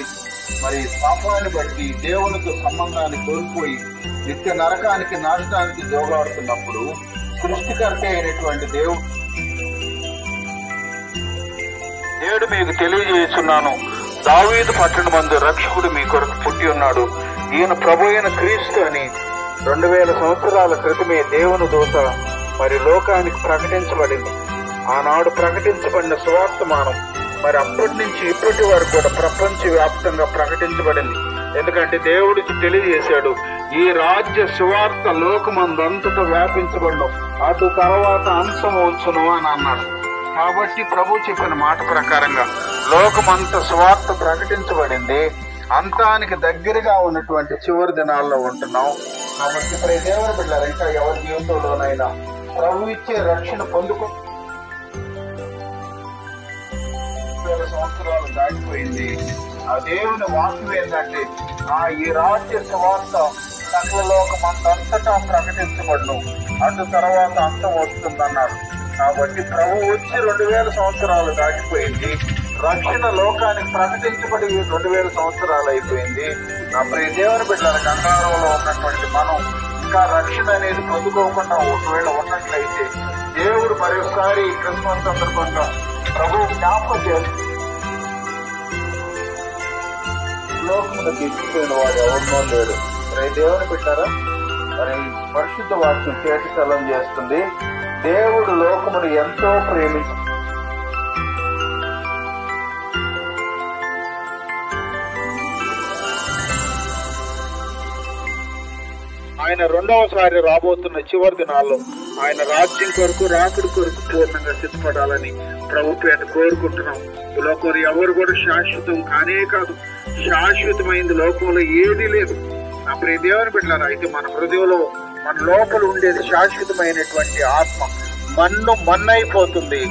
పడి మరి పాపాన్ని బట్టి దేవునితో సంబంధాన్ని కోల్పోయి నిత్య నరకానికి నాశనానికి జోగాడుతున్నప్పుడు సృష్టికర్త అయినటువంటి నేడు మీకు తెలియజేస్తున్నాను, దావీదు పట్టణమందు రక్షకుడు మీ కొరకు పుట్టి ఉన్నాడు, ఈయన ప్రభు అయిన క్రీస్తు అని 2000 సంవత్సరాల క్రితమే దేవుని దూత మరి లోకానికి ప్రకటించబడింది. ఆనాడు ప్రకటించబడిన సువార్తమానం మరి అప్పటి నుంచి ఇప్పటి వరకు కూడా ప్రపంచ వ్యాప్తంగా ప్రకటించబడింది. ఎందుకంటే దేవుడికి తెలియజేశాడు, ఈ రాజ్య సువార్త లోకమందంతటా వ్యాపించబడను, అటు తర్వాత అంతం వచ్చును అని అన్నాడు. కాబట్టి ప్రభు చెప్పిన మాట ప్రకారంగా లోకమంతా సువార్త ప్రకటించబడింది. అంతానికి దగ్గరగా ఉన్నటువంటి చివరి దినాల్లో ఉంటున్నాం. కాబట్టి ఇప్పుడు దేవుని బిడ్డలారా, ఇంకా ఎవరి జీవితంలోనైనా ప్రభు ఇచ్చే రక్షణ పొందుకో 2000 సంవత్సరాలు దాటిపోయింది. ఆ దేవుని వాక్యం ఏంటంటే, ఈ రాజ్య సువార్త సకల లోకమంతటా ప్రకటించబడును, అటు తర్వాత అంతం వస్తుందన్నాడు. కాబట్టి ప్రభు వచ్చి 2000 సంవత్సరాలు దాటిపోయింది. రక్షణ లోకానికి ప్రకటించబడి 2000 సంవత్సరాలు అయిపోయింది. ప్రియ దేవుని బిడ్డల గంగారంలో ఉన్నటువంటి మనం ఇంకా రక్షణ అనేది పొందుకోకుండా ఒకవేళ ఉన్నట్లయితే దేవుడు మరొకసారి క్రిస్మస్ సందర్భంగా ప్రభు జ్ఞాపకం చేస్తుంది. లోకమును తీసుకుపోయిన వాడు ఎవరినో లేడు. ప్రియ దేవుని బిడ్డారా, మరి పరిశుద్ధ వాక్యం కేటకలం చేస్తుంది, దేవుడు లోకమును ఎంతో ప్రేమించి ఆయన రెండవసారి రాబోతున్న చివరి దినాల్లో ఆయన రాజ్యం కొరకు రాకుడి కొరకు పూర్ణంగా సిద్ధపడాలని ప్రభు పేట కోరుకుంటున్నాం. ఈ లోకంలో ఎవరు కూడా శాశ్వతం కానే కాదు. శాశ్వతమైంది లోకంలో ఏదీ లేదు. నా ప్రియ దేవుని బిడ్డలారా, అయితే మన హృదయంలో మన లోపల ఉండేది శాశ్వతమైనటువంటి ఆత్మ మన్నైపోతుంది.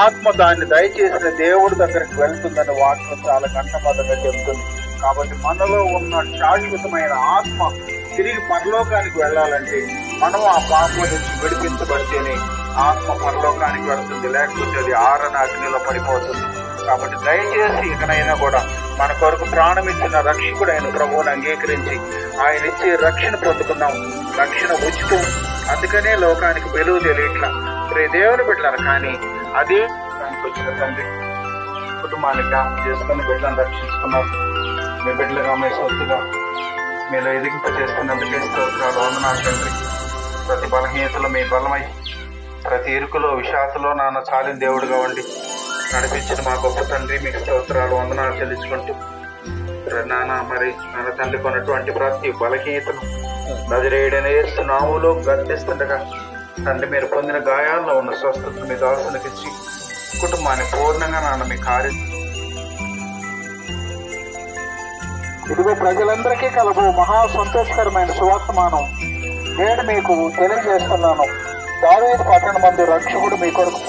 ఆత్మ దాన్ని దయచేసిన దేవుడి దగ్గరికి వెళ్తుందని వాక్యం చాలా కంఠబద్ధంగా చెబుతుంది. కాబట్టి మనలో ఉన్న శాశ్వతమైన ఆత్మ తిరిగి పరలోకానికి వెళ్ళాలంటే మనం ఆ పాపం నుంచి విడిపించబడితేనే ఆత్మ పరలోకానికి వెళుతుంది, లేకపోతే అది ఆరణ అగ్నిలో పడిపోతుంది. కాబట్టి దయచేసి ఇకనైనా కూడా మన కొరకు ప్రాణం ఇచ్చిన రక్షకుడైన ప్రభువుని అంగీకరించి ఆయన ఇచ్చే రక్షణ పొందుకున్నాం. రక్షణ ఉచితం, అందుకనే లోకానికి వెలుగు తెలియట్లా. ప్రియ దేవుని బిడ్డలారా, కానీ అదే దానికి వచ్చిన తండ్రి కుటుంబాన్ని జ్ఞాపకం చేసుకుని బిడ్డలను రక్షించుకున్నారు. మీ బిడ్డలుగా మీ సొత్తుగా మీలో ఎదిగింపజేస్తున్నందుకే స్తోత్రాలు, వందనాలు తండ్రి. ప్రతి బలహీనతలో మీ బలమై, ప్రతి ఇరుకులో విషాదలో నాన్న చాలిన దేవుడుగా ఉండి నడిపించిన మా గొప్ప తండ్రి మీకు స్తోత్రాలు, వందనాలు చెల్లించుకుంటూ నాన్న మరి నాన్న తండ్రి కొన్నటువంటి ప్రతి బలహీనతను నజరేయుడైన యేసు నామములో గర్తిస్తుండగా తండ్రి మీరు పొందిన గాయాల్లో ఉన్న స్వస్థతను మీ దాసునికి ఇచ్చి కుటుంబాన్ని పూర్ణంగా నాన్న మీ కార్యం ఇదిగో ప్రజలందరికీ కలుగు మహా సంతోషకరమైన సువర్తమానం నేను మీకు తెలియజేస్తున్నాను. దావీదు పట్టణమందు రక్షకుడు మీ కొరకు